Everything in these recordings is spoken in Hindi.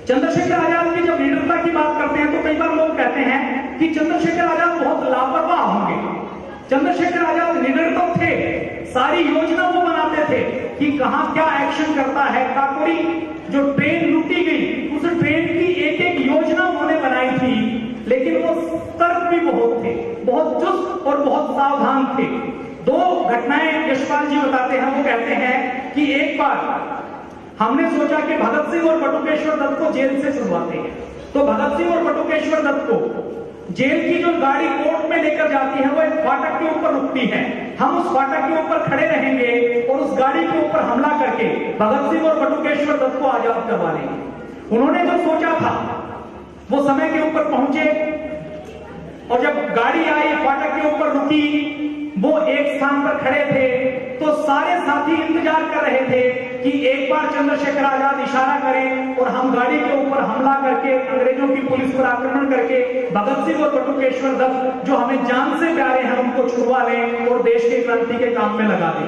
चंद्रशेखर आजाद की जब लीडरता की बात करते हैं तो कई बार लोग कहते हैं कि चंद्रशेखर आजाद बहुत लापरवाह होंगे। चंद्रशेखर आजाद लीडर तो थे, सारी योजना वो बनाते थे कि कहां क्या एक्शन करता है। काकोरी जो ट्रेन लूटी गई, उस ट्रेन की एक एक योजना उन्होंने बनाई थी, लेकिन वो सतर्क भी बहुत थे, बहुत चुस्त और बहुत सावधान थे। दो घटनाएं यशपाल जी बताते हैं। वो कहते हैं कि एक बार हमने सोचा कि भगत सिंह और बटुकेश्वर दत्त को जेल से छुड़वाते हैं, तो भगत सिंह और बटुकेश्वर दत्त को जेल की जो गाड़ी कोर्ट में लेकर जाती है वो एक फाटक के ऊपर रुकती है। हम उस फाटक के ऊपर खड़े रहेंगे और उस गाड़ी के ऊपर हमला करके भगत सिंह और बटुकेश्वर दत्त को आजाद करवा लेंगे। उन्होंने जो सोचा था वो समय के ऊपर पहुंचे और जब गाड़ी आई, फाटक के ऊपर रुकी, वो एक स्थान पर खड़े थे तो सारे साथी इंतजार कर रहे थे कि एक बार चंद्रशेखर आजाद इशारा करें और हम गाड़ी के ऊपर हमला करके अंग्रेजों की पुलिस पर आक्रमण करके भगत सिंह और बटुकेश्वर दत्त जो हमें जान से प्यारे हैं उनको छुड़वा लें और देश के क्रांति के काम में लगा दें।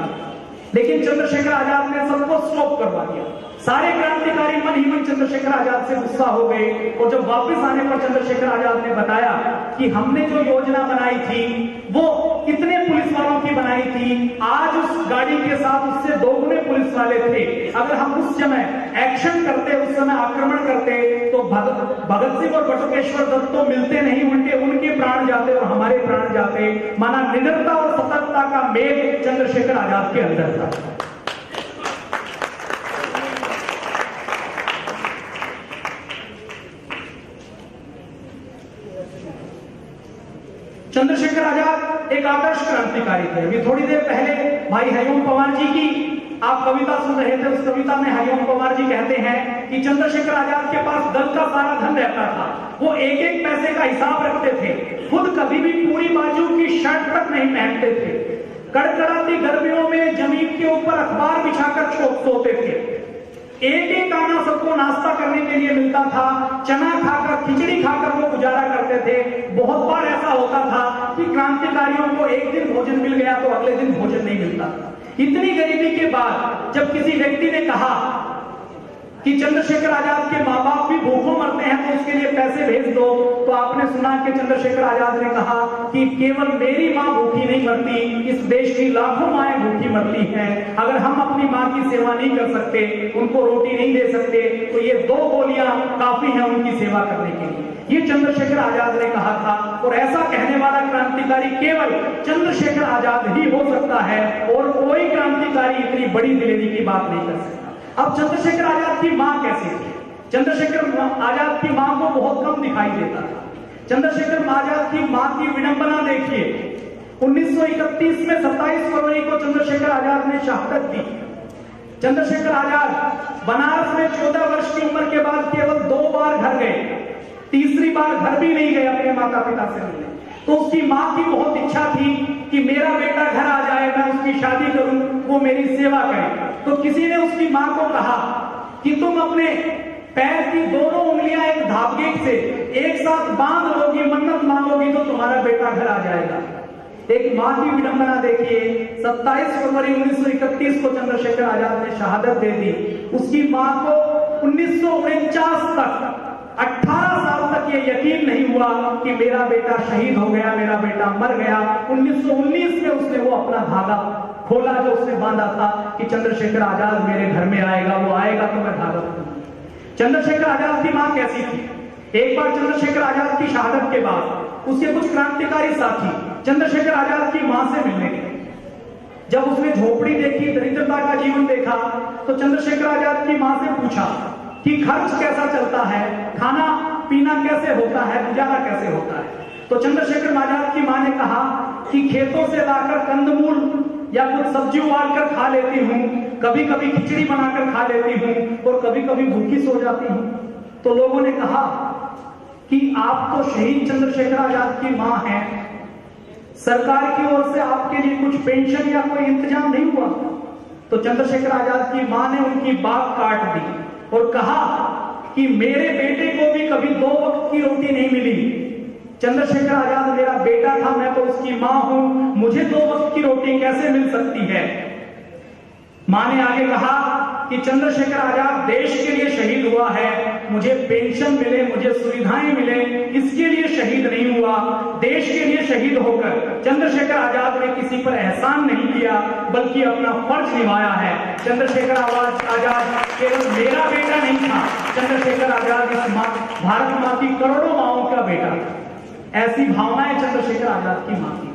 लेकिन चंद्रशेखर आजाद ने सबको स्टॉप करवा दिया। सारे क्रांतिकारी मन ही मन चंद्रशेखर आजाद से गुस्सा हो गए और जब वापस आने पर चंद्रशेखर आजाद ने बताया कि हमने जो योजना बनाई थी वो कितने पुलिस वालों की बनाई थी, आज उस गाड़ी के साथ उससे दोगुने पुलिस वाले थे। अगर हम उस समय एक्शन करते, उस समय आक्रमण करते तो भगत सिंह और बटुकेश्वर दत्त तो मिलते नहीं, उनके उनके प्राण जाते और हमारे प्राण जाते। माना निडरता और सतर्कता का मेल चंद्रशेखर आजाद के अंदर था। चंद्रशेखर आजाद एक आदर्श क्रांतिकारी थे। अभी थोड़ी देर पहले भाई हरिओम पवार जी की आप कविता सुन रहे थे। उस कविता में हरिओम पवार जी कहते हैं कि चंद्रशेखर आजाद के पास दल का सारा धन रहता था, वो एक एक पैसे का हिसाब रखते थे, खुद कभी भी पूरी बाजू की शर्ट तक नहीं पहनते थे, कड़कड़ाती गर्मियों में जमीन के ऊपर अखबार बिछाकर सोते थे, एक एक आना सबको नाश्ता करने के लिए मिलता था, चना खाकर खिचड़ी खाकर वो गुजारा करते थे। बहुत बार ऐसा होता था कि क्रांतिकारियों को एक दिन भोजन मिल गया तो अगले दिन भोजन नहीं मिलता। इतनी गरीबी के बाद जब किसी व्यक्ति ने कहा कि चंद्रशेखर आजाद के माँ बाप भी भूखों मरते हैं तो उसके लिए पैसे भेज दो, तो आपने सुना कि चंद्रशेखर आजाद ने कहा कि केवल मेरी माँ भूखी नहीं मरती, इस देश की लाखों माएं भूखी मरती हैं। अगर हम अपनी माँ की सेवा नहीं कर सकते, उनको रोटी नहीं दे सकते, तो ये 2 गोलियां काफी हैं उनकी सेवा करने के लिए। ये चंद्रशेखर आजाद ने कहा था और ऐसा कहने वाला क्रांतिकारी केवल चंद्रशेखर आजाद ही हो सकता है और कोई क्रांतिकारी इतनी बड़ी दिलेरी की बात नहीं कर सकता। अब चंद्रशेखर आजाद की मां कैसी थी? चंद्रशेखर आजाद की मां को बहुत कम दिखाई देता था। चंद्रशेखर आजाद की मां की विडंबना देखिए। 1931 में 27 फरवरी को चंद्रशेखर आजाद ने शहादत दी। चंद्रशेखर आजाद बनारस में 14 वर्ष की उम्र के बाद केवल 2 बार घर गए, तीसरी बार घर भी नहीं गए अपने माता पिता से मिलने। तो उसकी मां की बहुत इच्छा थी कि मेरा बेटा घर आ जाए, मैं उसकी शादी करूं, वो मेरी सेवा करे। तो किसी ने उसकी मां को कहा कि तुम अपने पैर की दोनों उंगलियां एक धागे से एक साथ बांध लोगी, मन्नत मांगोगी तो तुम्हारा बेटा घर आ जाएगा। एक मां की विडंबना देखिए। 27 फरवरी 1931 को चंद्रशेखर आजाद ने शहादत दे दी। उसकी मां को 1949 तक 18 साल तक ये यकीन नहीं हुआ कि मेरा बेटा शहीद हो गया, मेरा बेटा मर गया। 1919 में उसने वो अपना धागा खोला जो उसने बांधा था कि चंद्रशेखर आजाद मेरे घर में आएगा, वो आएगा तो मैं धागा खोलूंगा। चंद्रशेखर आजाद की मां कैसी थी? एक बार चंद्रशेखर आजाद की शहादत के बाद उसके कुछ क्रांतिकारी साथी चंद्रशेखर आजाद की मां से मिलने गए। जब उसने झोपड़ी देखी, दरिद्रता का जीवन देखा, तो चंद्रशेखर आजाद की मां से पूछा कि खर्च कैसा चलता है, खाना पीना कैसे होता है, गुजारा कैसे होता है। तो चंद्रशेखर आजाद की मां ने कहा कि खेतों से लाकर कंदमूल या कुछ सब्जी उबाल कर खा लेती हूँ, कभी कभी खिचड़ी बनाकर खा लेती हूँ और कभी कभी भूखी सो जाती हूँ। तो लोगों ने कहा कि आप तो शहीद चंद्रशेखर आजाद की मां हैं, सरकार की ओर से आपके लिए कुछ पेंशन या कोई इंतजाम नहीं हुआ? तो चंद्रशेखर आजाद की मां ने उनकी बात काट दी और कहा कि मेरे बेटे को भी कभी 2 वक्त की रोटी नहीं मिली। चंद्रशेखर आजाद मेरा बेटा था, मैं तो उसकी मां हूं, मुझे 2 वक्त की रोटी कैसे मिल सकती है? मां ने आगे कहा कि चंद्रशेखर आजाद देश के लिए शहीद हुआ है, मुझे पेंशन मिले, मुझे सुविधाएं मिले, इसके लिए शहीद नहीं हुआ। देश के लिए शहीद होकर चंद्रशेखर आजाद ने किसी पर एहसान नहीं किया, बल्कि अपना फर्ज निभाया है। चंद्रशेखर आजाद केवल मेरा बेटा नहीं था, चंद्रशेखर आजाद इस भारत माँ की करोड़ों माओं का बेटा था। ऐसी भावनाएं चंद्रशेखर आजाद की मां की।